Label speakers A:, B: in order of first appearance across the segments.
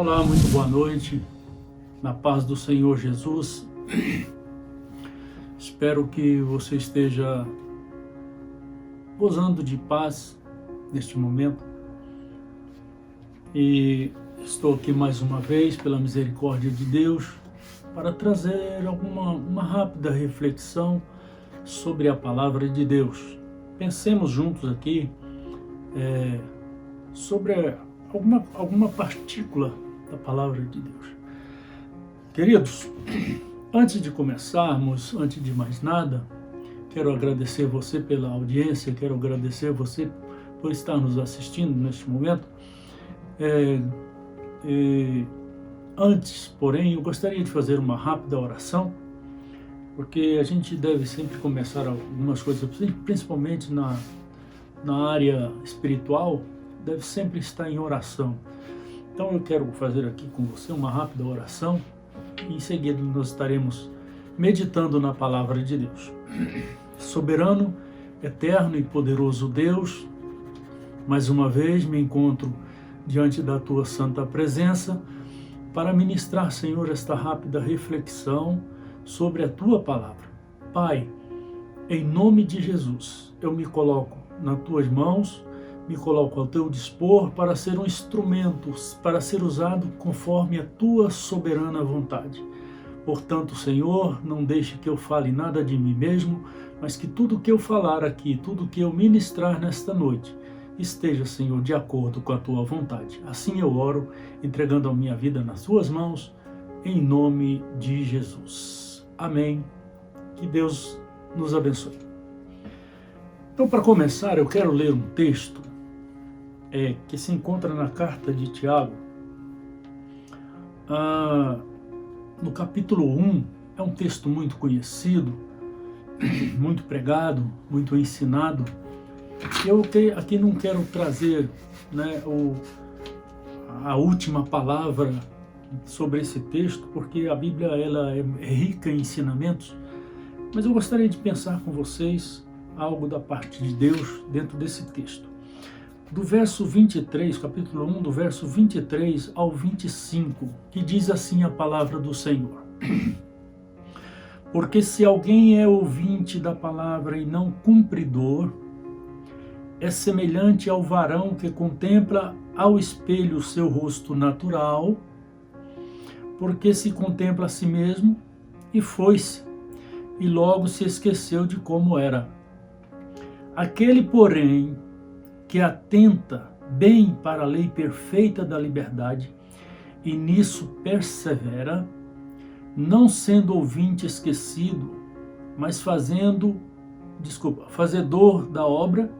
A: Olá, muito boa noite, na paz do Senhor Jesus. Espero que você esteja gozando de paz neste momento. E estou aqui mais uma vez, pela misericórdia de Deus, para trazer uma rápida reflexão sobre a palavra de Deus. Pensemos juntos aqui sobre alguma partícula da palavra de Deus. Queridos, antes de começarmos, antes de mais nada, quero agradecer você pela audiência, quero agradecer você por estar nos assistindo neste momento. Antes, porém, eu gostaria de fazer uma rápida oração, porque a gente deve sempre começar algumas coisas, principalmente na área espiritual, deve sempre estar em oração. Então eu quero fazer aqui com você uma rápida oração e em seguida nós estaremos meditando na palavra de Deus. Soberano, eterno e poderoso Deus, mais uma vez me encontro diante da tua santa presença para ministrar, Senhor, esta rápida reflexão sobre a tua palavra. Pai, em nome de Jesus, eu me coloco nas tuas mãos, me coloco ao teu dispor para ser um instrumento, para ser usado conforme a tua soberana vontade. Portanto, Senhor, não deixe que eu fale nada de mim mesmo, mas que tudo que eu falar aqui, tudo que eu ministrar nesta noite, esteja, Senhor, de acordo com a tua vontade. Assim eu oro, entregando a minha vida nas tuas mãos, em nome de Jesus. Amém. Que Deus nos abençoe. Então, para começar, eu quero ler um texto que se encontra na carta de Tiago, no capítulo 1, é um texto muito conhecido, muito pregado, muito ensinado. Eu aqui não quero trazer a última palavra sobre esse texto, porque a Bíblia ela é rica em ensinamentos, mas eu gostaria de pensar com vocês algo da parte de Deus dentro desse texto. Do verso 23, capítulo 1, do verso 23 ao 25, que diz assim a palavra do Senhor. Porque se alguém é ouvinte da palavra e não cumpridor, é semelhante ao varão que contempla ao espelho o seu rosto natural, porque se contempla a si mesmo e foi-se, e logo se esqueceu de como era. Aquele, porém, que atenta bem para a lei perfeita da liberdade e nisso persevera, não sendo ouvinte esquecido, mas fazedor da obra,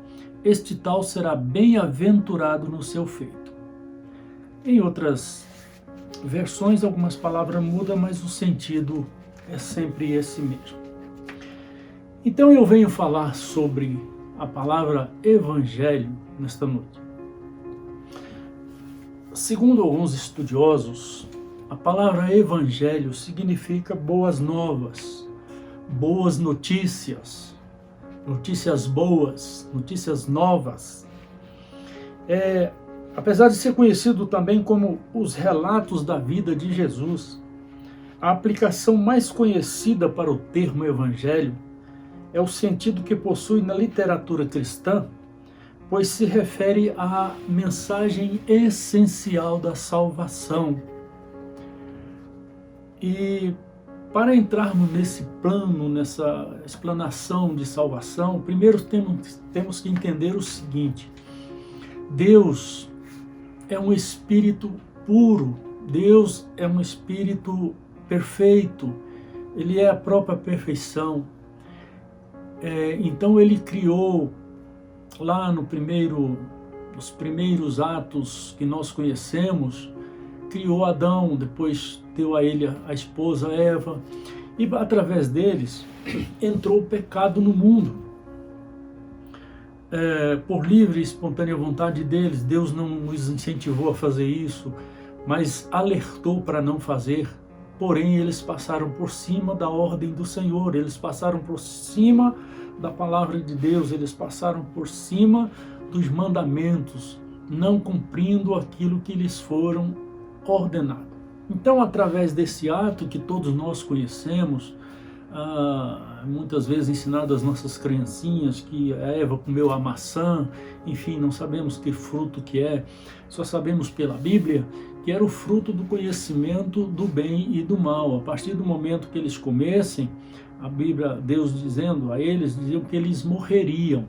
A: este tal será bem-aventurado no seu feito. Em outras versões, algumas palavras mudam, mas o sentido é sempre esse mesmo. Então eu venho falar sobre a palavra evangelho nesta noite. Segundo alguns estudiosos, a palavra evangelho significa boas novas, boas notícias, notícias boas, notícias novas. Apesar de ser conhecido também como os relatos da vida de Jesus, a aplicação mais conhecida para o termo evangelho é o sentido que possui na literatura cristã, pois se refere à mensagem essencial da salvação. E para entrarmos nesse plano, nessa explanação de salvação, primeiro temos que entender o seguinte: Deus é um espírito puro, Deus é um espírito perfeito, Ele é a própria perfeição. Então Ele criou lá nos primeiros atos que nós conhecemos, criou Adão, depois deu a ele a esposa Eva, e através deles entrou o pecado no mundo. Por livre e espontânea vontade deles, Deus não os incentivou a fazer isso, mas alertou para não fazer. Porém, eles passaram por cima da ordem do Senhor, eles passaram por cima da palavra de Deus, eles passaram por cima dos mandamentos, não cumprindo aquilo que lhes foram ordenado. Então, através desse ato que todos nós conhecemos, muitas vezes ensinado às nossas criancinhas que a Eva comeu a maçã, enfim, não sabemos que fruto que é, só sabemos pela Bíblia que era o fruto do conhecimento do bem e do mal. A partir do momento que eles comessem, a Bíblia, Deus dizendo a eles, diziam que eles morreriam,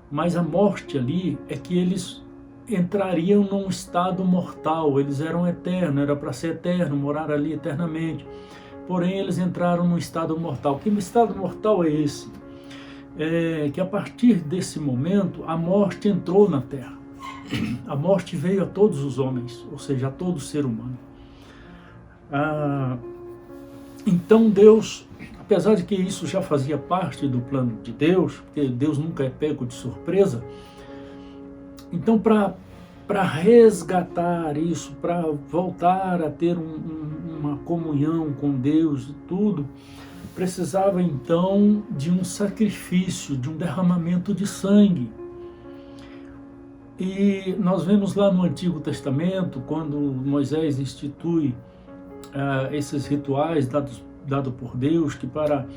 A: mas a morte ali é que eles entrariam num estado mortal, eles eram eternos, era para ser eterno, morar ali eternamente. Porém, eles entraram num estado mortal. Que estado mortal é esse? Que a partir desse momento, a morte entrou na terra. A morte veio a todos os homens, ou seja, a todo ser humano. Então Deus, apesar de que isso já fazia parte do plano de Deus, porque Deus nunca é pego de surpresa, então para resgatar isso, para voltar a ter uma comunhão com Deus e tudo, precisava então de um sacrifício, de um derramamento de sangue. E nós vemos lá no Antigo Testamento, quando Moisés institui esses rituais dados por Deus, que para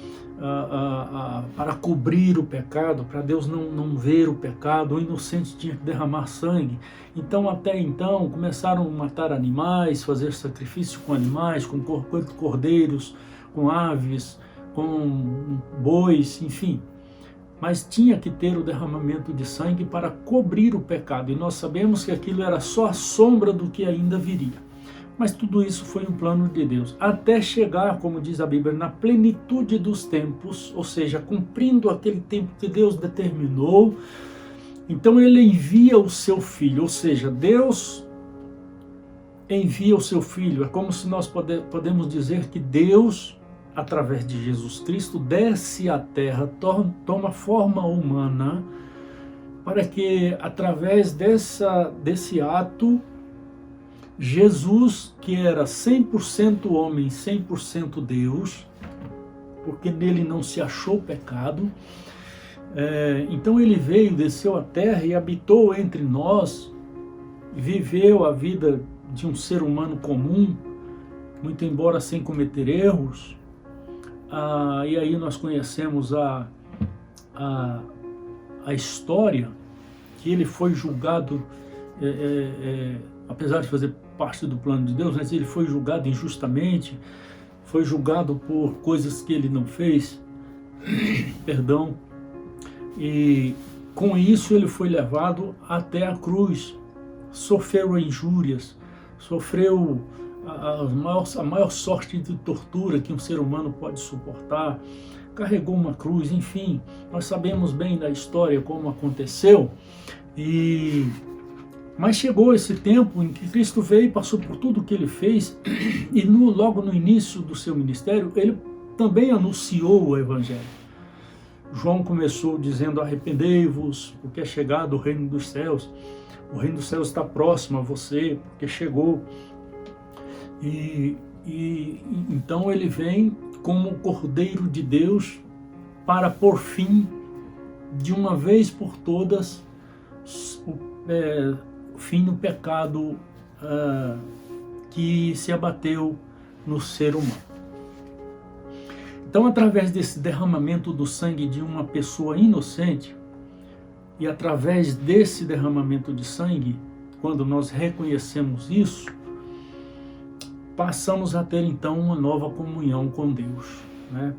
A: cobrir o pecado, para Deus não ver o pecado, o inocente tinha que derramar sangue. Então, até então, começaram a matar animais, fazer sacrifício com animais, com cordeiros, com aves, com bois, enfim. Mas tinha que ter o derramamento de sangue para cobrir o pecado. E nós sabemos que aquilo era só a sombra do que ainda viria. Mas tudo isso foi um plano de Deus, até chegar, como diz a Bíblia, na plenitude dos tempos, ou seja, cumprindo aquele tempo que Deus determinou. Então ele envia o seu Filho, ou seja, Deus envia o seu Filho. É como se nós podemos dizer que Deus, através de Jesus Cristo, desce à terra, toma forma humana, para que através desse ato, Jesus, que era 100% homem, 100% Deus, porque nele não se achou pecado, então ele veio, desceu à terra e habitou entre nós, viveu a vida de um ser humano comum, muito embora sem cometer erros. E aí nós conhecemos a história, que ele foi julgado, apesar de fazer parte do plano de Deus, mas ele foi julgado injustamente, foi julgado por coisas que ele não fez, perdão, e com isso ele foi levado até a cruz, sofreu injúrias, sofreu a maior sorte de tortura que um ser humano pode suportar, carregou uma cruz, enfim, nós sabemos bem da história como aconteceu. Mas chegou esse tempo em que Cristo veio e passou por tudo o que ele fez, e logo no início do seu ministério, ele também anunciou o Evangelho. João começou dizendo: arrependei-vos, porque é chegado o reino dos céus. O reino dos céus está próximo a você, porque chegou. Então ele vem como o Cordeiro de Deus para pôr fim, de uma vez por todas, fim no pecado que se abateu no ser humano. Então, através desse derramamento do sangue de uma pessoa inocente, e através desse derramamento de sangue, quando nós reconhecemos isso, passamos a ter então uma nova comunhão com Deus, né?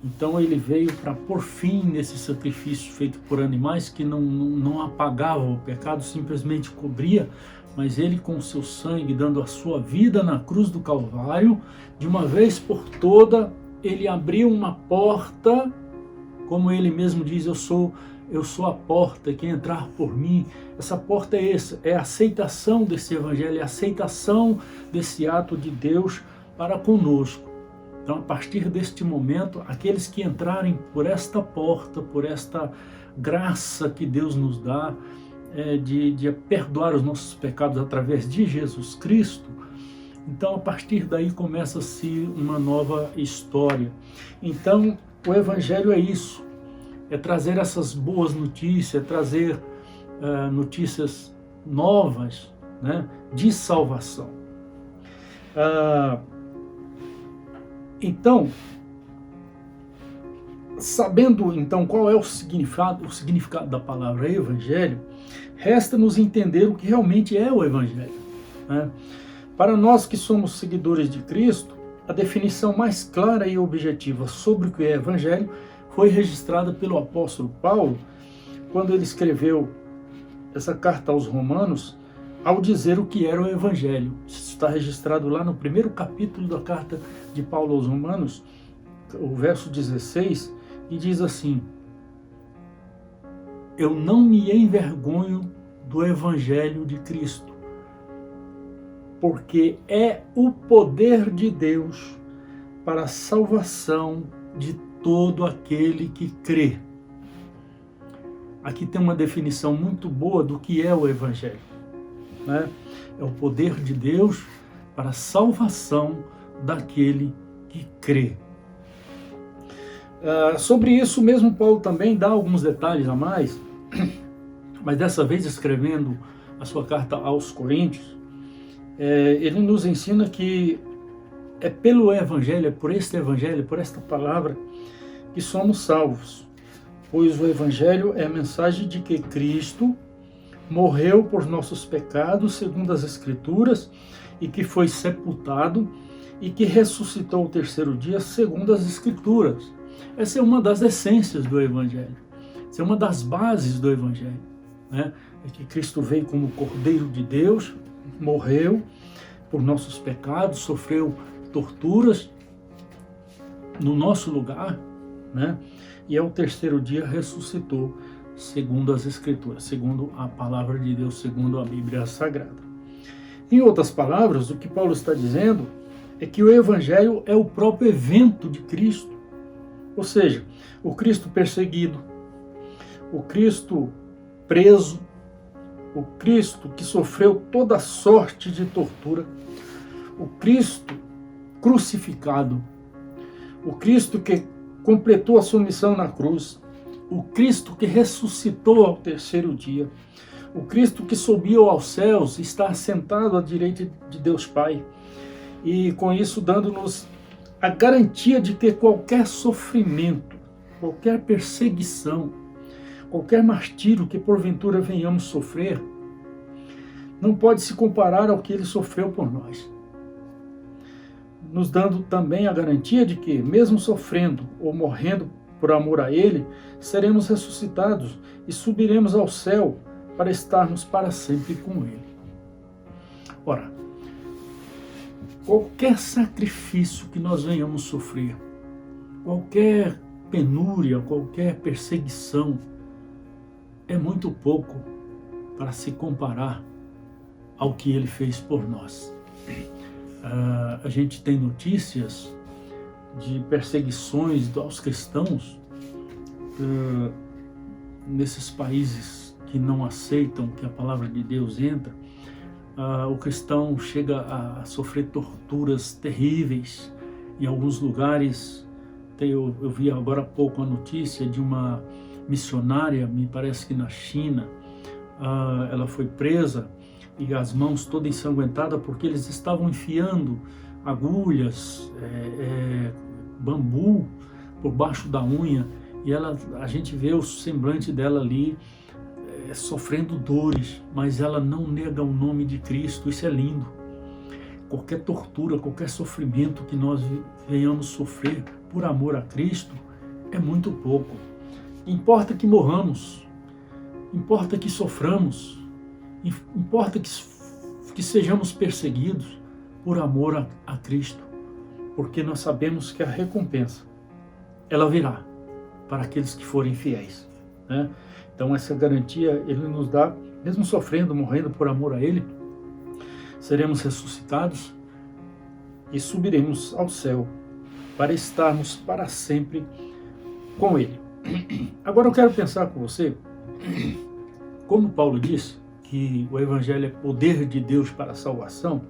A: Então ele veio para pôr fim nesse sacrifício feito por animais que não apagavam o pecado, simplesmente cobria, mas ele com o seu sangue, dando a sua vida na cruz do Calvário, de uma vez por toda, ele abriu uma porta, como ele mesmo diz, eu sou a porta, quem entrar por mim. Essa porta é a aceitação desse evangelho, é a aceitação desse ato de Deus para conosco. Então, a partir deste momento, aqueles que entrarem por esta porta, por esta graça que Deus nos dá, de perdoar os nossos pecados através de Jesus Cristo, então, a partir daí começa-se uma nova história. Então, o Evangelho é isso, é trazer essas boas notícias, é trazer notícias novas, né, de salvação. Então, sabendo então qual é o significado da palavra evangelho, resta-nos entender o que realmente é o evangelho, né? Para nós que somos seguidores de Cristo, a definição mais clara e objetiva sobre o que é evangelho foi registrada pelo apóstolo Paulo, quando ele escreveu essa carta aos Romanos, ao dizer o que era o evangelho. Isso está registrado lá no primeiro capítulo da carta de Paulo aos Romanos, o verso 16, e diz assim: eu não me envergonho do evangelho de Cristo, porque é o poder de Deus para a salvação de todo aquele que crê. Aqui tem uma definição muito boa do que é o evangelho, né? É o poder de Deus para a salvação daquele que crê. Sobre isso mesmo, Paulo também dá alguns detalhes a mais, mas dessa vez escrevendo a sua carta aos Coríntios, ele nos ensina que é pelo evangelho, é por este evangelho, por esta palavra, que somos salvos, pois o evangelho é a mensagem de que Cristo morreu por nossos pecados, segundo as Escrituras, e que foi sepultado e que ressuscitou ao terceiro dia, segundo as Escrituras. Essa é uma das essências do evangelho, essa é uma das bases do evangelho, né? É que Cristo veio como Cordeiro de Deus, morreu por nossos pecados, sofreu torturas no nosso lugar, né? E ao terceiro dia ressuscitou, segundo as Escrituras, segundo a palavra de Deus, segundo a Bíblia Sagrada. Em outras palavras, o que Paulo está dizendo é que o Evangelho é o próprio evento de Cristo, ou seja, o Cristo perseguido, o Cristo preso, o Cristo que sofreu toda sorte de tortura, o Cristo crucificado, o Cristo que completou a sua missão na cruz, o Cristo que ressuscitou ao terceiro dia, o Cristo que subiu aos céus, está assentado à direita de Deus Pai, e com isso dando-nos a garantia de que qualquer sofrimento, qualquer perseguição, qualquer martírio que porventura venhamos sofrer, não pode se comparar ao que ele sofreu por nós. Nos dando também a garantia de que, mesmo sofrendo ou morrendo por amor a ele, seremos ressuscitados e subiremos ao céu para estarmos para sempre com ele. Ora, qualquer sacrifício que nós venhamos sofrer, qualquer penúria, qualquer perseguição, é muito pouco para se comparar ao que ele fez por nós. A gente tem notícias de perseguições aos cristãos nesses países que não aceitam que a palavra de Deus entra. O cristão chega a sofrer torturas terríveis. Em alguns lugares, eu vi agora há pouco a notícia de uma missionária, me parece que na China, ela foi presa e as mãos todas ensanguentadas porque eles estavam enfiando agulhas, bambu por baixo da unha, e a gente vê o semblante dela ali sofrendo dores, mas ela não nega o nome de Cristo. Isso é lindo. Qualquer tortura, qualquer sofrimento que nós venhamos sofrer por amor a Cristo é muito pouco. Importa que morramos, importa que soframos, importa que sejamos perseguidos por amor a Cristo, porque nós sabemos que a recompensa, ela virá para aqueles que forem fiéis, né? Então essa garantia ele nos dá, mesmo sofrendo, morrendo por amor a Ele, seremos ressuscitados e subiremos ao céu para estarmos para sempre com Ele. Agora eu quero pensar com você, como Paulo disse, que o Evangelho é poder de Deus para a salvação.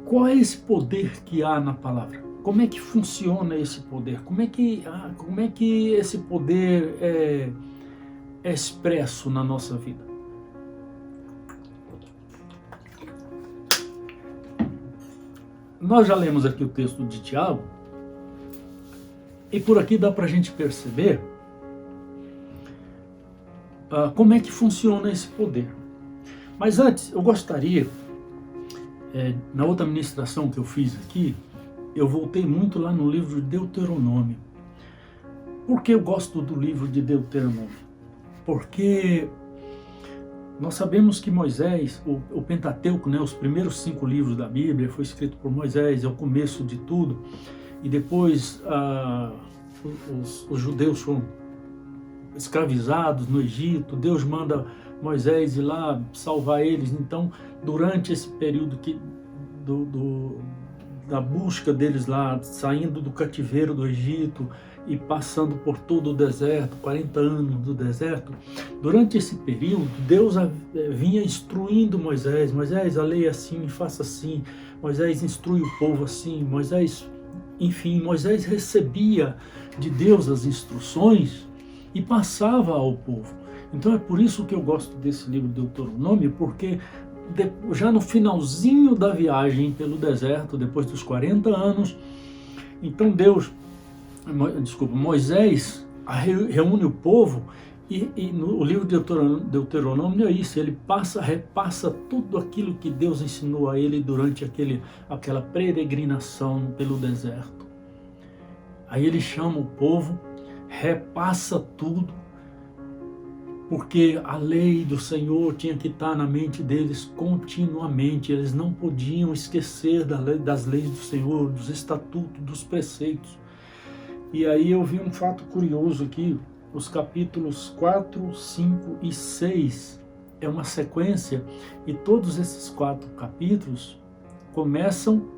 A: Qual é esse poder que há na palavra? Como é que funciona esse poder? Como é que esse poder é expresso na nossa vida? nós já lemos aqui o texto de Tiago, e por aqui dá para a gente perceber como é que funciona esse poder. Mas antes, eu gostaria, na outra ministração que eu fiz aqui, eu voltei muito lá no livro de Deuteronômio. Por que eu gosto do livro de Deuteronômio? Porque nós sabemos que Moisés, o Pentateuco, né, os primeiros 5 livros da Bíblia, foi escrito por Moisés, é o começo de tudo, e depois os judeus foram escravizados no Egito, Deus manda Moisés ir lá salvar eles. Então, durante esse período da busca deles lá, saindo do cativeiro do Egito e passando por todo o deserto, 40 anos do deserto, durante esse período, Deus vinha instruindo Moisés: Moisés, a lei é assim, faça assim. Moisés instrui o povo assim. Moisés recebia de Deus as instruções e passava ao povo. Então é por isso que eu gosto desse livro de Deuteronômio, porque já no finalzinho da viagem pelo deserto, depois dos 40 anos, então Moisés reúne o povo e no livro de Deuteronômio é isso, ele repassa tudo aquilo que Deus ensinou a ele durante aquela peregrinação pelo deserto. Aí ele chama o povo, repassa tudo, porque a lei do Senhor tinha que estar na mente deles continuamente. Eles não podiam esquecer das leis do Senhor, dos estatutos, dos preceitos. E aí eu vi um fato curioso aqui, os capítulos 4, 5 e 6 é uma sequência, e todos esses 4 capítulos começam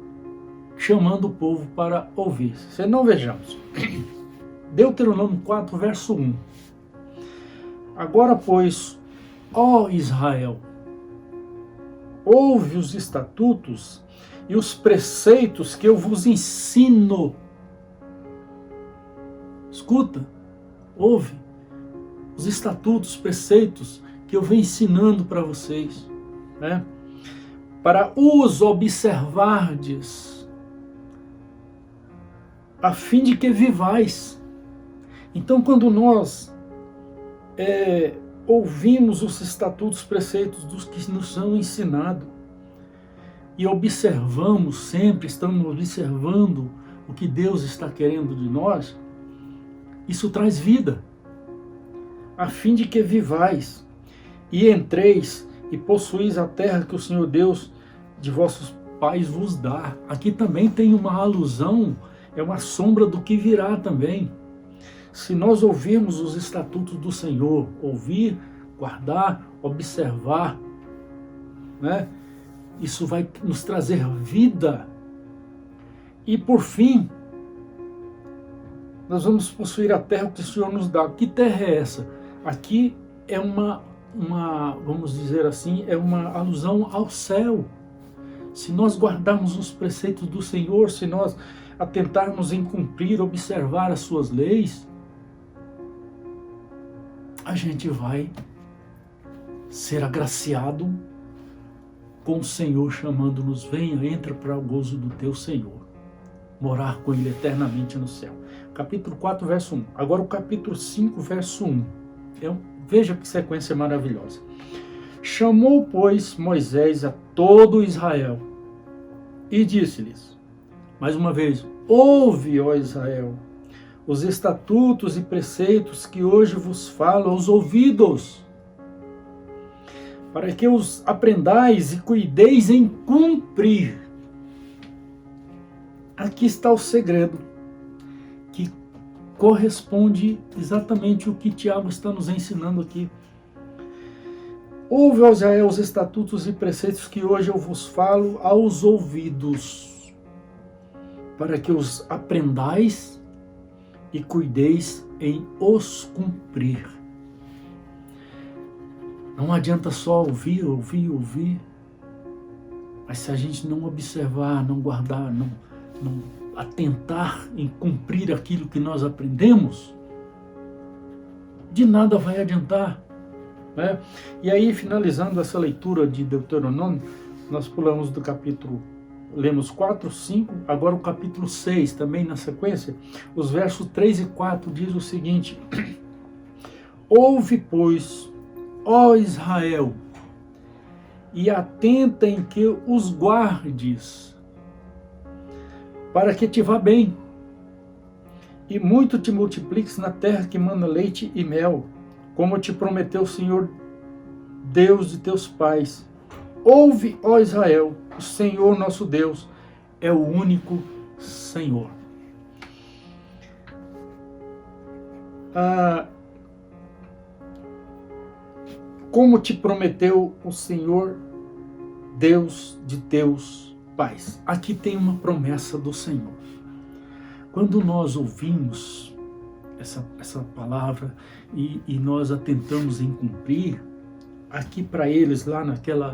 A: chamando o povo para ouvir. Se não, vejamos. Deuteronômio 4, verso 1. Agora, pois, ó Israel, ouve os estatutos e os preceitos que eu vos ensino. Escuta, ouve os estatutos, os preceitos que eu venho ensinando para vocês, né? Para os observardes, a fim de que vivais. Então, quando nós ouvimos os estatutos, preceitos dos que nos são ensinados e observamos sempre, estamos observando o que Deus está querendo de nós, isso traz vida, a fim de que vivais e entreis e possuís a terra que o Senhor Deus de vossos pais vos dá. Aqui também tem uma alusão, é uma sombra do que virá também. Se nós ouvirmos os estatutos do Senhor, ouvir, guardar, observar, né? Isso vai nos trazer vida. E por fim, nós vamos possuir a terra que o Senhor nos dá. Que terra é essa? Aqui é vamos dizer assim, é uma alusão ao céu. Se nós guardarmos os preceitos do Senhor, se nós atentarmos em cumprir, observar as suas leis, a gente vai ser agraciado com o Senhor chamando-nos: venha, entra para o gozo do teu Senhor, morar com Ele eternamente no céu. Capítulo 4, verso 1. Agora o capítulo 5, verso 1. Veja que sequência maravilhosa. Chamou, pois, Moisés a todo Israel e disse-lhes, mais uma vez: ouve, ó Israel, os estatutos e preceitos que hoje vos falo aos ouvidos, para que os aprendais e cuideis em cumprir. Aqui está o segredo, que corresponde exatamente ao que Tiago está nos ensinando aqui. Ouve, ó Israel, os estatutos e preceitos que hoje eu vos falo aos ouvidos, para que os aprendais e cuideis em os cumprir. Não adianta só ouvir, mas se a gente não observar, não guardar, não atentar em cumprir aquilo que nós aprendemos, de nada vai adiantar, né? E aí, finalizando essa leitura de Deuteronômio, nós pulamos do capítulo lemos 4, 5, agora o capítulo 6, também na sequência, os versos 3 e 4 diz o seguinte: ouve, pois, ó Israel, e atenta em que os guardes, para que te vá bem, e muito te multipliques na terra que mana leite e mel, como te prometeu o Senhor, Deus de teus pais. Ouve, ó Israel, o Senhor nosso Deus é o único Senhor. Como te prometeu o Senhor, Deus de teus pais. Aqui tem uma promessa do Senhor. Quando nós ouvimos essa palavra e nós a tentamos em cumprir, aqui para eles, lá naquela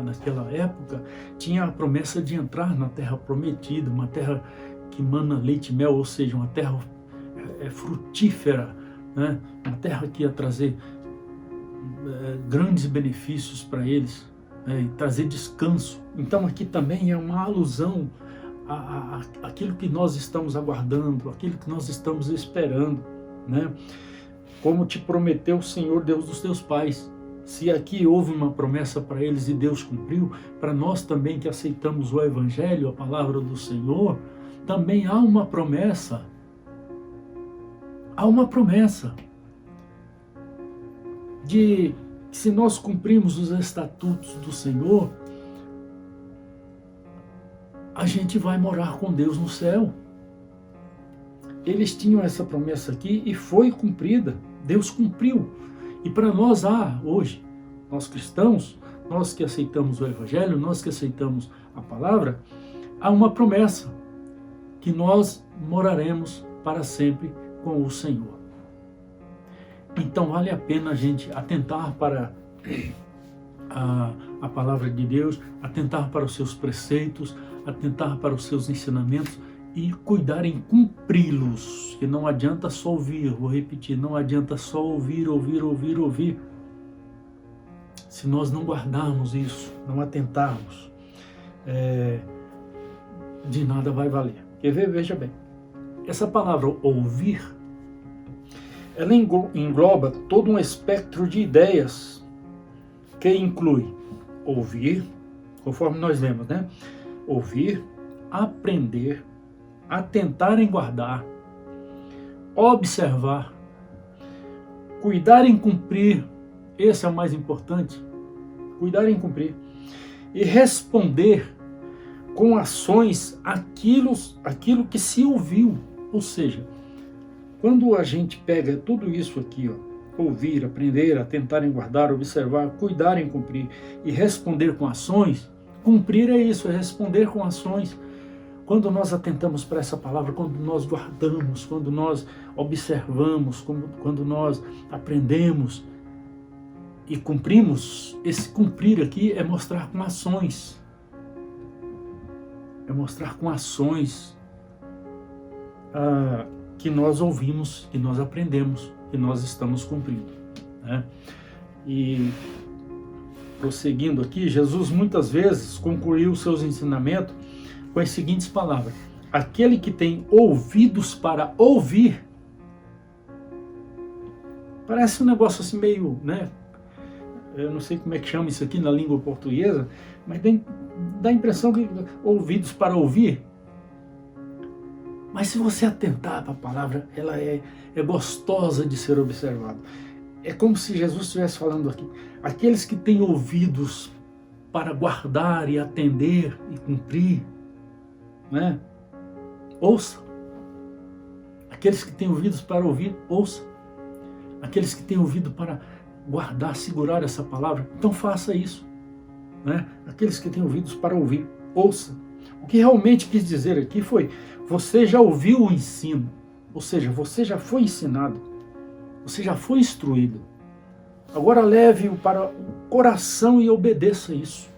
A: época, tinha a promessa de entrar na terra prometida, uma terra que mana leite e mel, ou seja, uma terra frutífera, né? Uma terra que ia trazer grandes benefícios para eles, né? E trazer descanso. Então aqui também é uma alusão àquilo que nós estamos aguardando, aquilo que nós estamos esperando, né? Como te prometeu o Senhor, Deus dos teus pais. Se aqui houve uma promessa para eles e Deus cumpriu, para nós também que aceitamos o Evangelho, a palavra do Senhor, também há uma promessa. Há uma promessa de que se nós cumprirmos os estatutos do Senhor, a gente vai morar com Deus no céu. Eles tinham essa promessa aqui e foi cumprida. Deus cumpriu. E para nós hoje, nós cristãos, nós que aceitamos o Evangelho, nós que aceitamos a palavra, há uma promessa, que nós moraremos para sempre com o Senhor. Então vale a pena a gente atentar para a palavra de Deus, atentar para os seus preceitos, atentar para os seus ensinamentos e cuidar em cumpri-los, que não adianta só ouvir, vou repetir, não adianta só ouvir, se nós não guardarmos isso, não atentarmos, de nada vai valer. Quer ver? Veja bem, essa palavra ouvir, ela engloba todo um espectro de ideias, que inclui ouvir, conforme nós lemos, né? Ouvir, aprender, atentar em guardar, observar, cuidar em cumprir, esse é o mais importante, cuidar em cumprir, e responder com ações aquilo que se ouviu. Ou seja, quando a gente pega tudo isso aqui, ouvir, aprender, atentar em guardar, observar, cuidar em cumprir e responder com ações, cumprir é isso, é responder com ações. Quando nós atentamos para essa palavra, quando nós guardamos, quando nós observamos, quando nós aprendemos e cumprimos, esse cumprir aqui é mostrar com ações. É mostrar com ações que nós ouvimos, que nós aprendemos, que nós estamos cumprindo, né? E prosseguindo aqui, Jesus muitas vezes concluiu seus ensinamentos com as seguintes palavras: aquele que tem ouvidos para ouvir. Parece um negócio assim meio, né? Eu não sei como é que chama isso aqui na língua portuguesa, mas dá a impressão que ouvidos para ouvir. Mas se você atentar para a palavra, ela é gostosa de ser observada. É como se Jesus estivesse falando aqui: aqueles que têm ouvidos para guardar e atender e cumprir, né? Ouça. Aqueles que têm ouvidos para ouvir, ouça. Aqueles que têm ouvido para guardar, segurar essa palavra, então faça isso, né? Aqueles que têm ouvidos para ouvir, ouça. O que realmente quis dizer aqui foi: você já ouviu o ensino, ou seja, você já foi ensinado, você já foi instruído. Agora leve-o para o coração e obedeça isso.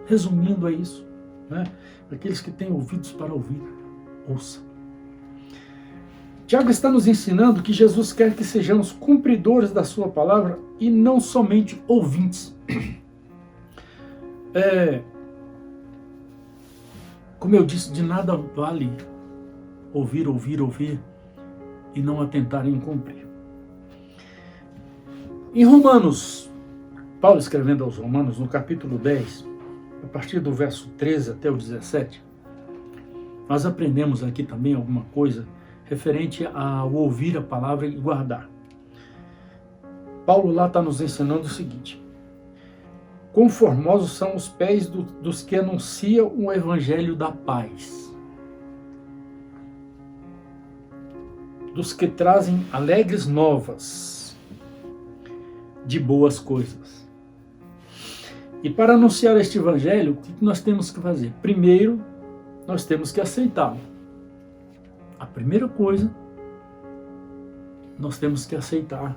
A: Resumindo, é isso, né? Aqueles que têm ouvidos para ouvir, ouça. Tiago está nos ensinando que Jesus quer que sejamos cumpridores da sua palavra e não somente ouvintes. Como eu disse, de nada vale ouvir e não atentar em cumprir. Em Romanos, Paulo escrevendo aos Romanos, no capítulo 10, a partir do verso 13 até o 17, nós aprendemos aqui também alguma coisa referente ao ouvir a palavra e guardar. Paulo lá está nos ensinando o seguinte: quão formosos são os pés dos que anunciam o evangelho da paz, dos que trazem alegres novas de boas coisas. E para anunciar este evangelho, o que nós temos que fazer? Primeiro, nós temos que aceitá-lo. A primeira coisa, nós temos que aceitar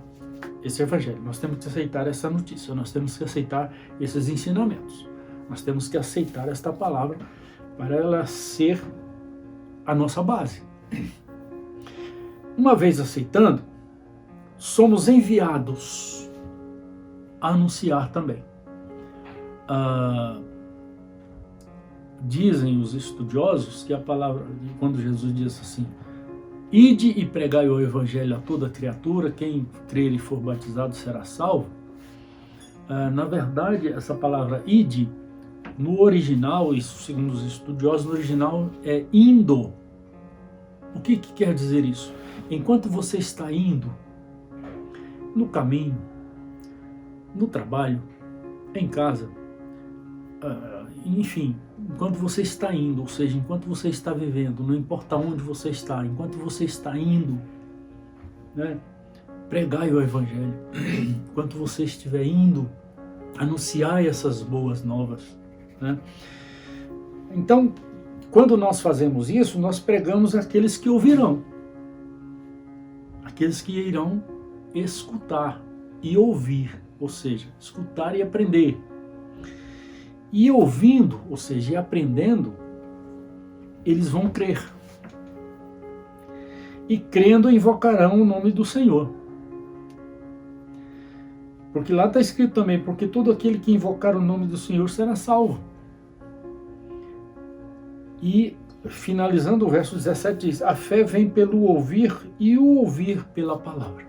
A: esse evangelho, nós temos que aceitar essa notícia, nós temos que aceitar esses ensinamentos, nós temos que aceitar esta palavra para ela ser a nossa base. Uma vez aceitando, somos enviados a anunciar também. Dizem os estudiosos que a palavra, quando Jesus diz assim: ide e pregai o evangelho a toda criatura, quem crer e for batizado será salvo. Na verdade, essa palavra ide, no original, isso segundo os estudiosos, no original é indo. O que quer dizer isso? Enquanto você está indo, no caminho, no trabalho, em casa, enfim, enquanto você está indo, ou seja, enquanto você está vivendo, não importa onde você está, enquanto você está indo, né, pregai o evangelho. Enquanto você estiver indo, anunciai essas boas novas, né? Então, quando nós fazemos isso, nós pregamos àqueles que ouvirão, aqueles que irão escutar e ouvir, ou seja, escutar e aprender. E ouvindo, ou seja, e aprendendo, eles vão crer. E crendo, invocarão o nome do Senhor. Porque lá está escrito também, porque todo aquele que invocar o nome do Senhor será salvo. E, finalizando o verso 17, diz: a fé vem pelo ouvir e o ouvir pela palavra.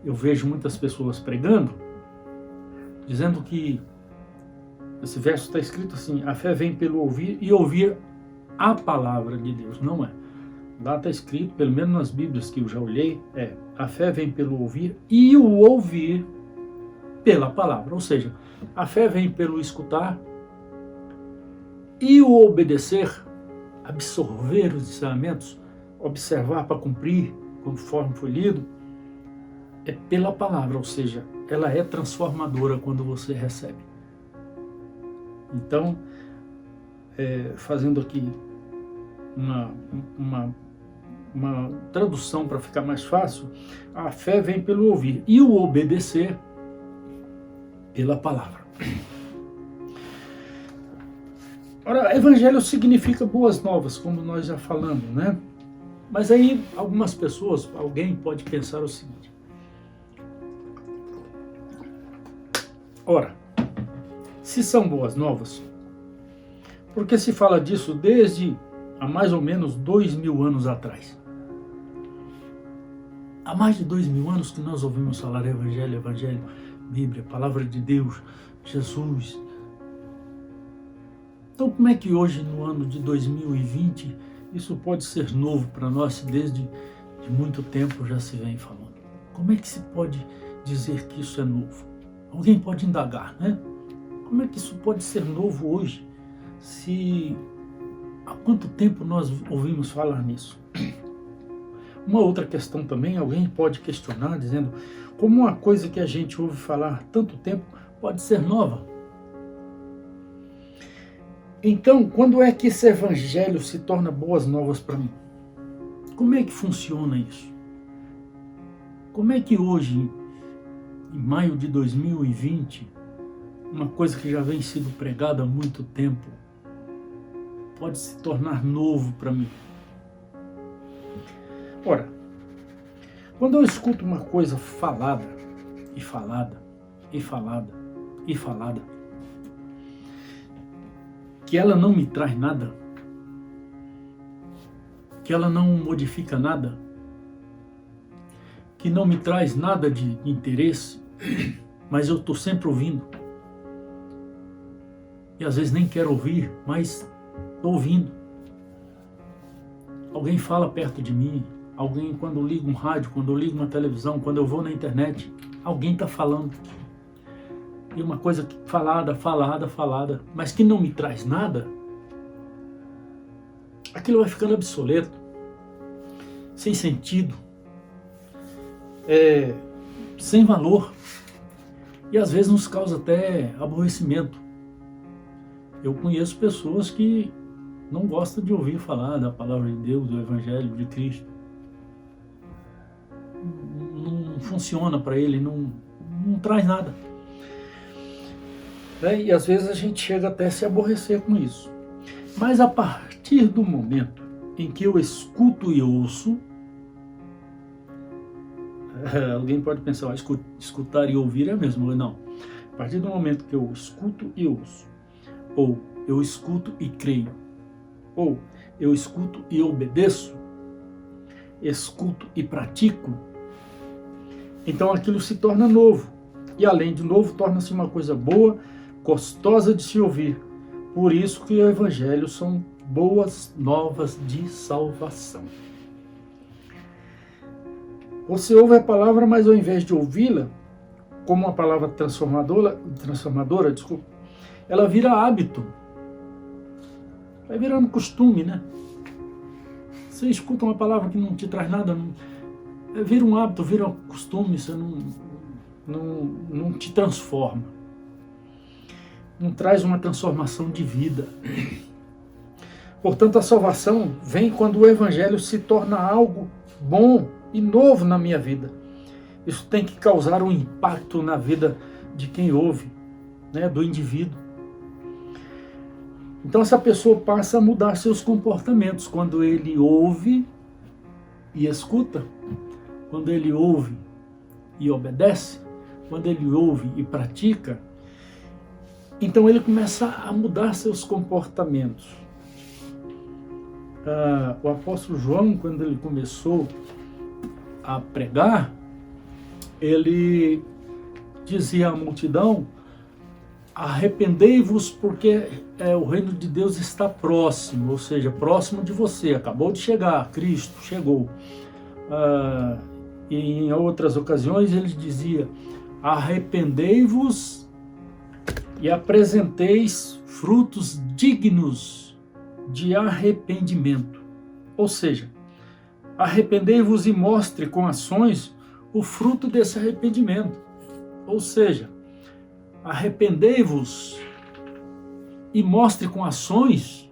A: Eu vejo muitas pessoas pregando, dizendo que esse verso está escrito assim: a fé vem pelo ouvir e ouvir a palavra de Deus. Não é. Lá está escrito, pelo menos nas Bíblias que eu já olhei, a fé vem pelo ouvir e o ouvir pela palavra. Ou seja, a fé vem pelo escutar e o obedecer, absorver os ensinamentos, observar para cumprir, conforme foi lido, é pela palavra, ou seja, ela é transformadora quando você recebe. Então, fazendo aqui uma tradução para ficar mais fácil, a fé vem pelo ouvir e o obedecer pela palavra. Ora, evangelho significa boas novas, como nós já falamos, né? Mas aí algumas pessoas, alguém pode pensar o seguinte: ora, se são boas novas, porque se fala disso desde há mais ou menos 2000 anos atrás? Há mais de 2000 anos que nós ouvimos falar evangelho, Bíblia, palavra de Deus, Jesus. Então, como é que hoje, no ano de 2020, isso pode ser novo para nós, se desde de muito tempo já se vem falando? Como é que se pode dizer que isso é novo? Alguém pode indagar, né? Como é que isso pode ser novo hoje, se há quanto tempo nós ouvimos falar nisso? Uma outra questão também, alguém pode questionar, dizendo como uma coisa que a gente ouve falar há tanto tempo pode ser nova. Então, quando é que esse evangelho se torna boas novas para mim? Como é que funciona isso? Como é que hoje, em maio de 2020, uma coisa que já vem sido pregada há muito tempo pode se tornar novo para mim? Ora, quando eu escuto uma coisa falada, e falada, e falada, e falada, que ela não me traz nada, que ela não modifica nada, que não me traz nada de interesse, mas eu estou sempre ouvindo. E às vezes nem quero ouvir, mas estou ouvindo. Alguém fala perto de mim, alguém, quando eu ligo um rádio, quando eu ligo uma televisão, quando eu vou na internet, alguém está falando. E uma coisa falada, mas que não me traz nada, aquilo vai ficando obsoleto, sem sentido, sem valor, e às vezes nos causa até aborrecimento. Eu conheço pessoas que não gostam de ouvir falar da palavra de Deus, do Evangelho de Cristo. Não funciona para ele, não traz nada. E às vezes a gente chega até a se aborrecer com isso. Mas a partir do momento em que eu escuto e ouço, alguém pode pensar, escutar e ouvir é a mesma. Não. A partir do momento que eu escuto e ouço, ou eu escuto e creio, ou eu escuto e obedeço, escuto e pratico, então aquilo se torna novo. E além de novo, torna-se uma coisa boa, gostosa de se ouvir. Por isso que o Evangelho são boas novas de salvação. Você ouve a palavra, mas ao invés de ouvi-la, como uma palavra transformadora, ela vira hábito. Vai virando costume, né? Você escuta uma palavra que não te traz nada, vira um hábito, vira um costume, você não te transforma. Não traz uma transformação de vida. Portanto, a salvação vem quando o Evangelho se torna algo bom e novo na minha vida. Isso tem que causar um impacto na vida de quem ouve, né, do indivíduo. Então essa pessoa passa a mudar seus comportamentos quando ele ouve e escuta, quando ele ouve e obedece, quando ele ouve e pratica. Então ele começa a mudar seus comportamentos. O apóstolo João, quando ele começou a pregar, ele dizia à multidão: arrependei-vos porque o reino de Deus está próximo, ou seja, próximo de você, acabou de chegar, Cristo chegou. E em outras ocasiões ele dizia: arrependei-vos e apresenteis frutos dignos de arrependimento. Ou seja, arrependei-vos e mostre com ações o fruto desse arrependimento. Ou seja, arrependei-vos e mostre com ações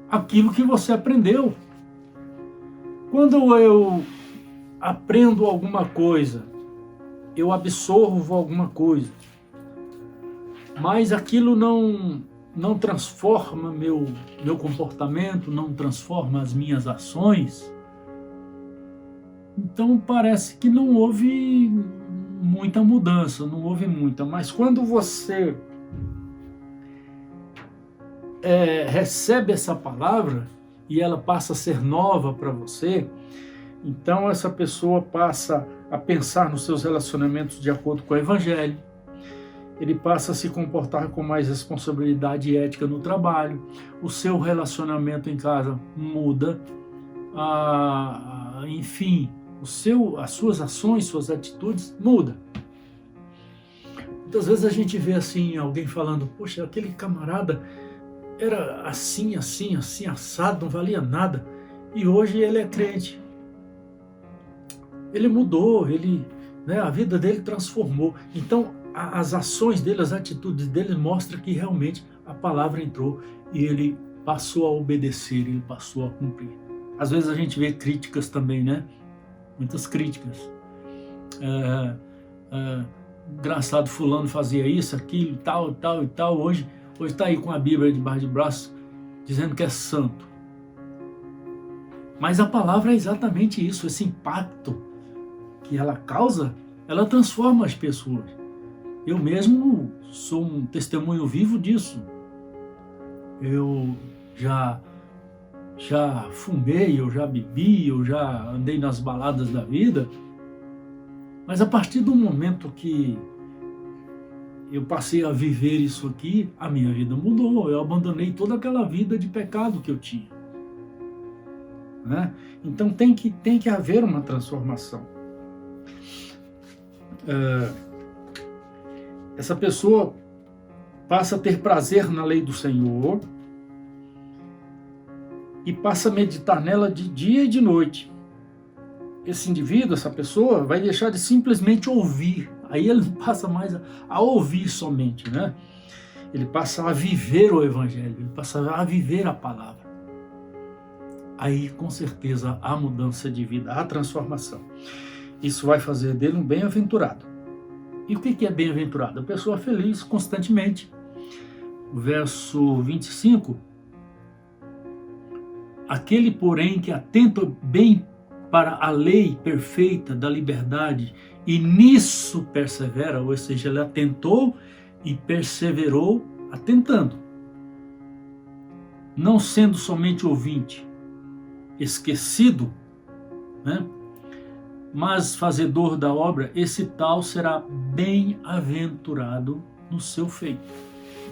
A: aquilo que você aprendeu. Quando eu aprendo alguma coisa, eu absorvo alguma coisa, mas aquilo não transforma meu comportamento, não transforma as minhas ações, então parece que não houve muita mudança, não houve muita. Mas quando você recebe essa palavra e ela passa a ser nova para você, então essa pessoa passa a pensar nos seus relacionamentos de acordo com o Evangelho, ele passa a se comportar com mais responsabilidade e ética no trabalho, o seu relacionamento em casa muda, enfim, as suas ações, suas atitudes mudam. Muitas vezes a gente vê assim, alguém falando: poxa, aquele camarada era assim, assim, assim, assado, não valia nada, e hoje ele é crente. Ele mudou, a vida dele transformou. Então, as ações dele, as atitudes dele mostram que realmente a palavra entrou e ele passou a obedecer, ele passou a cumprir. Às vezes a gente vê críticas também, né? Muitas críticas. Engraçado, fulano fazia isso, aquilo, tal, e tal. Hoje está aí com a Bíblia debaixo de braço, dizendo que é santo. Mas a palavra é exatamente isso, esse impacto que ela causa, ela transforma as pessoas. Eu mesmo sou um testemunho vivo disso. eu já fumei, eu já bebi, eu já andei nas baladas da vida, mas a partir do momento que eu passei a viver isso aqui, a minha vida mudou, eu abandonei toda aquela vida de pecado que eu tinha. Né? Então tem que haver uma transformação. Essa pessoa passa a ter prazer na lei do Senhor e passa a meditar nela de dia e de noite. Esse indivíduo, essa pessoa, vai deixar de simplesmente ouvir. Aí ele não passa mais a ouvir somente, né? Ele passa a viver o Evangelho, ele passa a viver a palavra. Aí, com certeza, há mudança de vida, há transformação. Isso vai fazer dele um bem-aventurado. E o que é bem-aventurado? A pessoa feliz constantemente. O verso 25. Aquele, porém, que atenta bem para a lei perfeita da liberdade e nisso persevera, ou seja, ele atentou e perseverou atentando, não sendo somente ouvinte, esquecido, né? Mas fazedor da obra, esse tal será bem-aventurado no seu feito.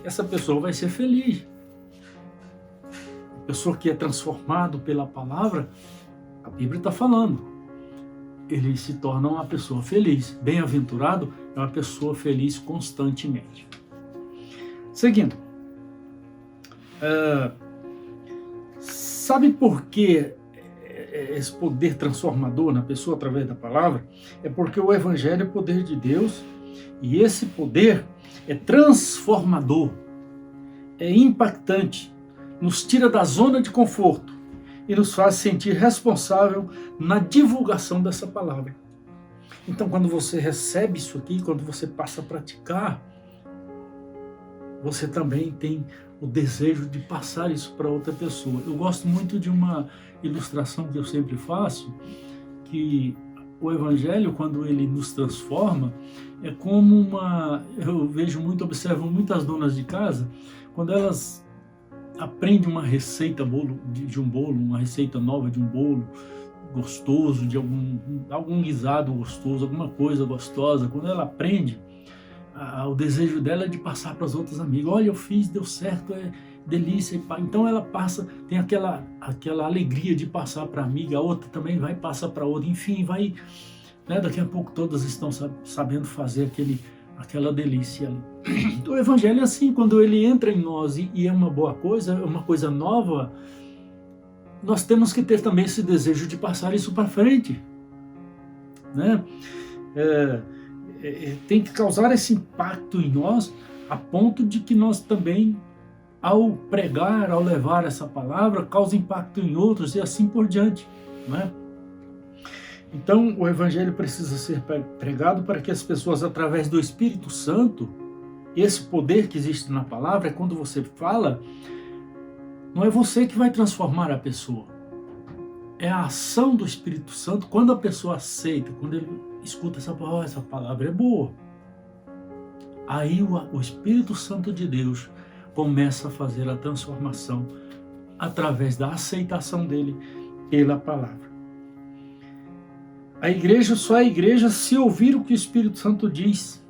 A: Essa pessoa vai ser feliz. A pessoa que é transformado pela palavra, a Bíblia está falando, ele se torna uma pessoa feliz. Bem-aventurado é uma pessoa feliz constantemente. Seguindo, sabe por que esse poder transformador na pessoa através da palavra? É porque o Evangelho é poder de Deus e esse poder é transformador, é impactante, nos tira da zona de conforto e nos faz sentir responsável na divulgação dessa palavra. Então, quando você recebe isso aqui, quando você passa a praticar, você também tem o desejo de passar isso para outra pessoa. Eu gosto muito de uma ilustração que eu sempre faço, que o Evangelho, quando ele nos transforma, é como eu vejo muito, observo muitas donas de casa, quando elas aprendem uma receita de um bolo, uma receita nova de um bolo gostoso, de algum guisado gostoso, alguma coisa gostosa, quando ela aprende, o desejo dela é de passar para as outras amigas. Olha, eu fiz, deu certo, é delícia. Então ela passa, tem aquela alegria de passar para a amiga, a outra também vai passar para outra, enfim, vai, né, daqui a pouco todas estão sabendo fazer aquela delícia ali. O Evangelho é assim, quando ele entra em nós e é uma boa coisa, é uma coisa nova, nós temos que ter também esse desejo de passar isso para frente, né? Tem que causar esse impacto em nós, a ponto de que nós também, ao pregar, ao levar essa palavra, cause impacto em outros e assim por diante, né? Então, o Evangelho precisa ser pregado para que as pessoas, através do Espírito Santo, esse poder que existe na palavra, é quando você fala, não é você que vai transformar a pessoa, é a ação do Espírito Santo. Quando a pessoa aceita, quando ele escuta essa palavra é boa, aí o Espírito Santo de Deus começa a fazer a transformação através da aceitação dele pela palavra. A igreja só é igreja se ouvir o que o Espírito Santo diz,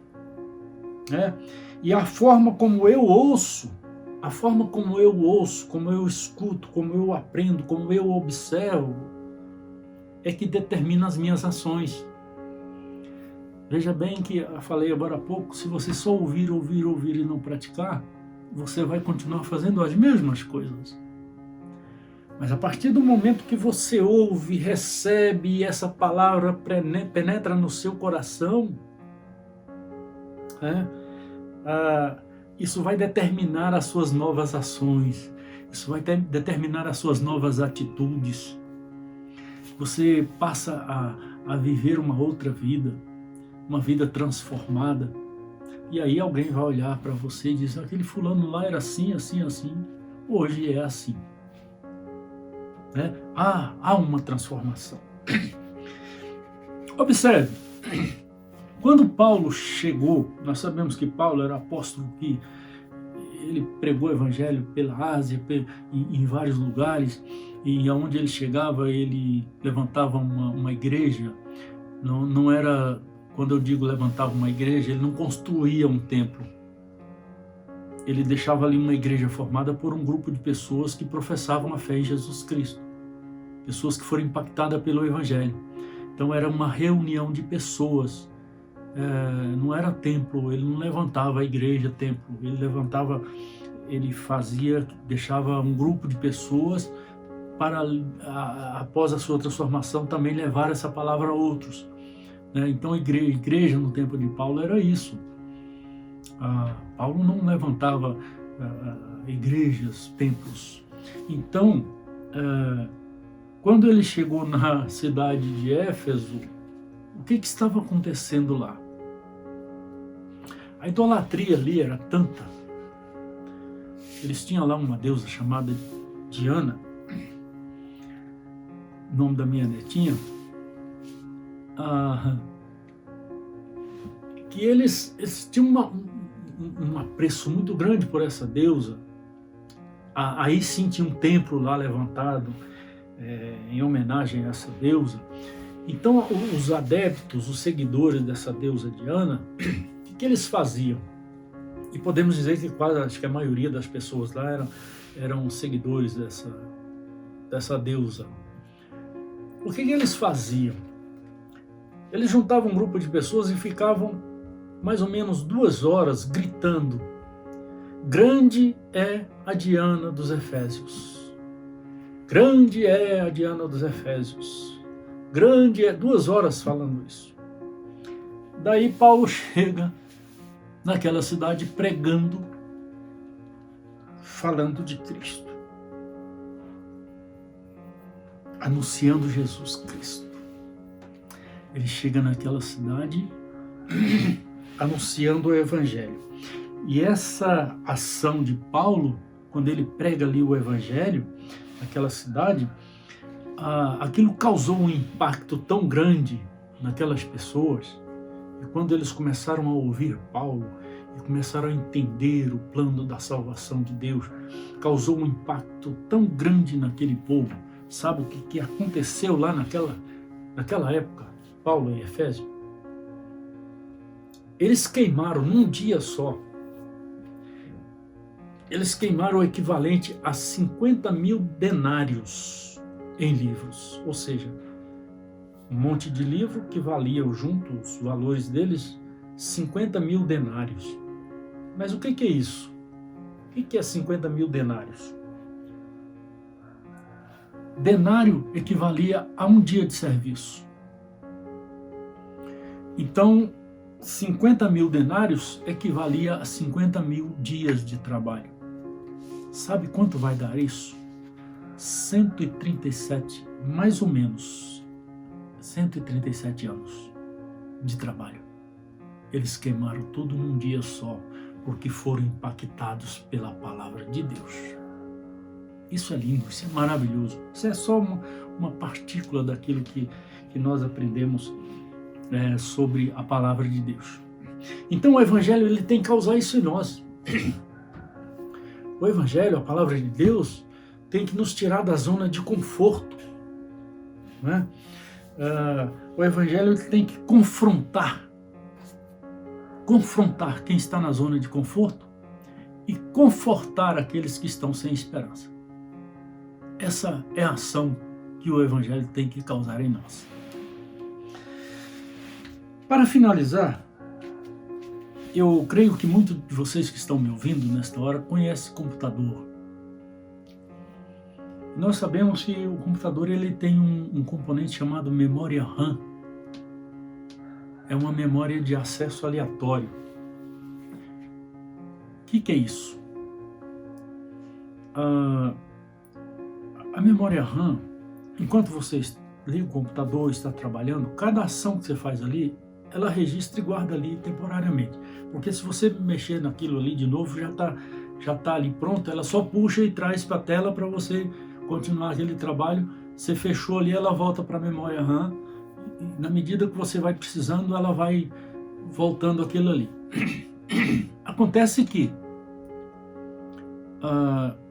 A: né? E a forma como eu ouço, como eu escuto, como eu aprendo, como eu observo, é que determina as minhas ações. Veja bem que eu falei agora há pouco, se você só ouvir e não praticar, você vai continuar fazendo as mesmas coisas. Mas a partir do momento que você ouve, recebe e essa palavra penetra no seu coração, isso vai determinar as suas novas ações, isso vai determinar as suas novas atitudes. Você passa a viver uma outra vida, uma vida transformada. E aí alguém vai olhar para você e dizer, aquele fulano lá era assim, assim, assim, hoje é assim. Né? Há uma transformação. Observe, quando Paulo chegou, nós sabemos que Paulo era apóstolo que ele pregou o evangelho pela Ásia, em vários lugares, e aonde ele chegava, ele levantava uma igreja. Não era, quando eu digo levantava uma igreja, ele não construía um templo. Ele deixava ali uma igreja formada por um grupo de pessoas que professavam a fé em Jesus Cristo. Pessoas que foram impactadas pelo evangelho. Então era uma reunião de pessoas. Não era templo, ele não levantava a igreja, templo. Ele deixava um grupo de pessoas para, após a sua transformação, também levar essa palavra a outros. Então a igreja no tempo de Paulo era isso. Paulo não levantava igrejas, templos. Então, quando ele chegou na cidade de Éfeso, o que estava acontecendo lá? A idolatria ali era tanta. Eles tinham lá uma deusa chamada Diana, nome da minha netinha, que eles tinham um apreço muito grande por essa deusa. Aí sim tinha um templo lá levantado em homenagem a essa deusa. Então os adeptos, os seguidores dessa deusa Diana, o que eles faziam? E podemos dizer que acho que a maioria das pessoas lá eram seguidores dessa deusa. O que eles faziam? Eles juntavam um grupo de pessoas e ficavam mais ou menos 2 horas gritando: grande é a Diana dos Efésios. Grande é a Diana dos Efésios. Grande é, 2 horas falando isso. Daí Paulo chega naquela cidade pregando, falando de Cristo, anunciando Jesus Cristo. Ele chega naquela cidade anunciando o evangelho. E essa ação de Paulo, quando ele prega ali o evangelho naquela cidade, aquilo causou um impacto tão grande naquelas pessoas, e quando eles começaram a ouvir Paulo e começaram a entender o plano da salvação de Deus, causou um impacto tão grande naquele povo. Sabe o que aconteceu lá naquela época, Paulo e Efésio? Eles queimaram num dia só, eles queimaram o equivalente a 50.000 denários em livros, ou seja, um monte de livro que valia junto, os valores deles, 50.000 denários. Mas o que é isso? O que é 50.000 denários? Denário equivalia a um dia de serviço. Então, 50.000 denários equivalia a 50.000 dias de trabalho. Sabe quanto vai dar isso? 137, mais ou menos, 137 anos de trabalho. Eles queimaram tudo num dia só, porque foram impactados pela palavra de Deus. Isso é lindo, isso é maravilhoso. Isso é só uma partícula daquilo que nós aprendemos sobre a palavra de Deus. Então o evangelho ele tem que causar isso em nós. O evangelho, a palavra de Deus, tem que nos tirar da zona de conforto, né? O evangelho tem que confrontar quem está na zona de conforto e confortar aqueles que estão sem esperança. Essa é a ação que o evangelho tem que causar em nós. Para finalizar, eu creio que muitos de vocês que estão me ouvindo nesta hora conhecem computador. Nós sabemos que o computador ele tem um componente chamado memória RAM. É uma memória de acesso aleatório. O que é isso? A memória RAM, enquanto você liga o computador, está trabalhando, cada ação que você faz ali, ela registra e guarda ali temporariamente. Porque se você mexer naquilo ali de novo, já tá ali pronto, ela só puxa e traz para a tela para você continuar aquele trabalho. Você fechou ali, ela volta para a memória RAM. E na medida que você vai precisando, ela vai voltando aquilo ali. Acontece que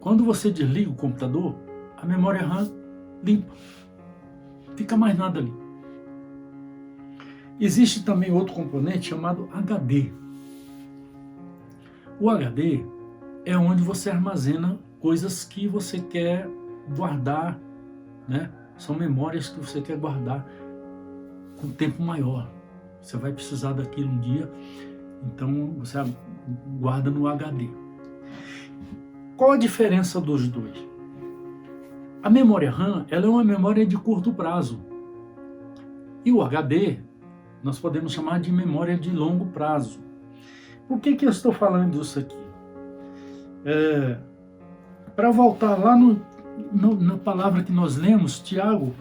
A: quando você desliga o computador, a memória RAM limpa. Fica mais nada ali. Existe também outro componente chamado HD. O HD é onde você armazena coisas que você quer guardar, né? São memórias que você quer guardar com tempo maior. Você vai precisar daquilo um dia, então você guarda no HD. Qual a diferença dos dois? A memória RAM, ela é uma memória de curto prazo. E o HD, nós podemos chamar de memória de longo prazo. Por que eu estou falando disso aqui? Para voltar lá na palavra que nós lemos, Tiago,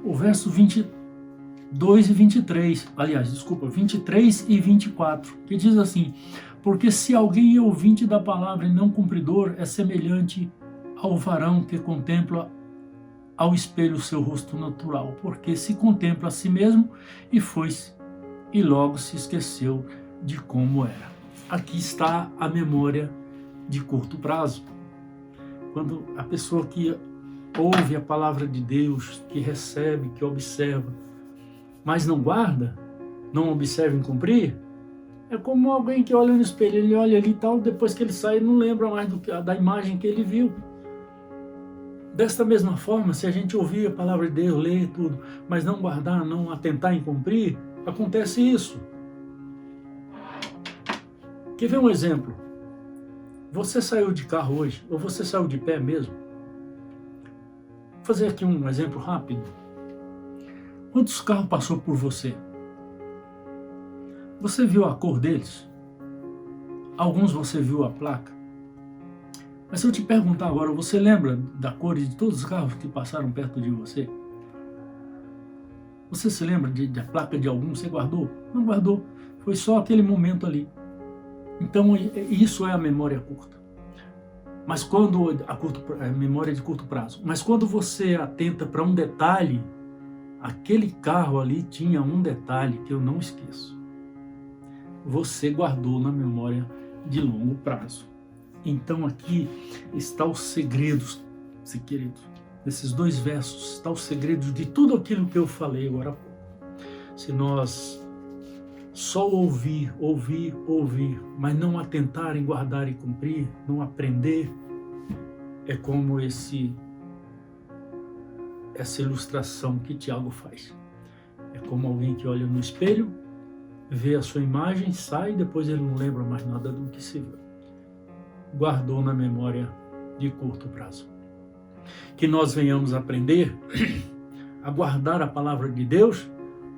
A: o verso 22 e 23, aliás, desculpa, 23 e 24, que diz assim: porque se alguém é ouvinte da palavra e não cumpridor, é semelhante ao varão que contempla ao espelho o seu rosto natural, porque se contempla a si mesmo e foi-se, e logo se esqueceu de como era. Aqui está a memória de curto prazo. Quando a pessoa que ouve a palavra de Deus, que recebe, que observa, mas não guarda, não observa em cumprir, é como alguém que olha no espelho, ele olha ali e tal, depois que ele sai, não lembra mais da imagem que ele viu. Desta mesma forma, se a gente ouvir a palavra de Deus, ler tudo, mas não guardar, não atentar em cumprir, acontece isso. Quer ver um exemplo? Você saiu de carro hoje, ou você saiu de pé mesmo? Vou fazer aqui um exemplo rápido. Quantos carros passou por você? Você viu a cor deles? Alguns você viu a placa? Mas se eu te perguntar agora, você lembra da cor de todos os carros que passaram perto de você? Você se lembra da placa de algum? Você guardou? Não guardou. Foi só aquele momento ali. Então, isso é a memória curta. Mas quando a memória de curto prazo. Mas quando você atenta para um detalhe, aquele carro ali tinha um detalhe que eu não esqueço. Você guardou na memória de longo prazo. Então aqui está o segredo, querido, desses dois versos, está o segredo de tudo aquilo que eu falei agora há pouco. Se nós só ouvir, mas não atentar em guardar e cumprir, não aprender, é como essa ilustração que Tiago faz. É como alguém que olha no espelho, vê a sua imagem, sai e depois ele não lembra mais nada do que se viu. Guardou na memória de curto prazo. Que nós venhamos aprender a guardar a palavra de Deus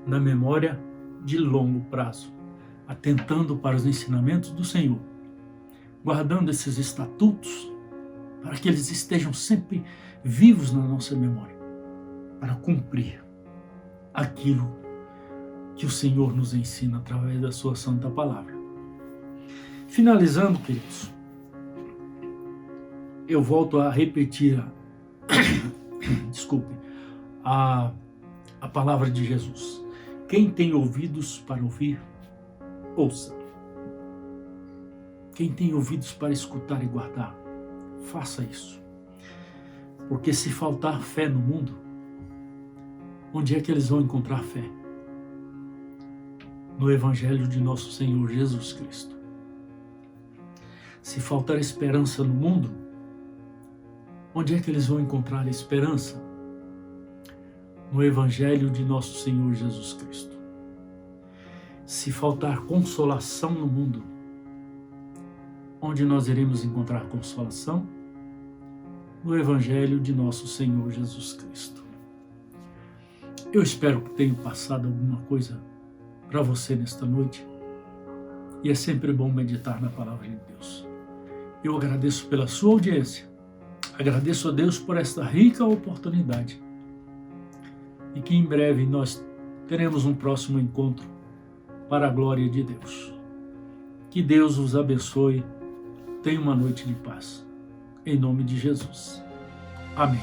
A: na memória de longo prazo, atentando para os ensinamentos do Senhor, guardando esses estatutos para que eles estejam sempre vivos na nossa memória, para cumprir aquilo que o Senhor nos ensina através da sua santa palavra. Finalizando, queridos, eu volto a repetir a palavra de Jesus. Quem tem ouvidos para ouvir, ouça. Quem tem ouvidos para escutar e guardar, faça isso. Porque se faltar fé no mundo, onde é que eles vão encontrar fé? No Evangelho de nosso Senhor Jesus Cristo. Se faltar esperança no mundo, onde é que eles vão encontrar esperança? No Evangelho de nosso Senhor Jesus Cristo. Se faltar consolação no mundo, onde nós iremos encontrar consolação? No Evangelho de nosso Senhor Jesus Cristo. Eu espero que tenha passado alguma coisa para você nesta noite. E é sempre bom meditar na palavra de Deus. Eu agradeço pela sua audiência. Agradeço a Deus por esta rica oportunidade. E que em breve nós teremos um próximo encontro para a glória de Deus. Que Deus os abençoe. Tenha uma noite de paz. Em nome de Jesus. Amém.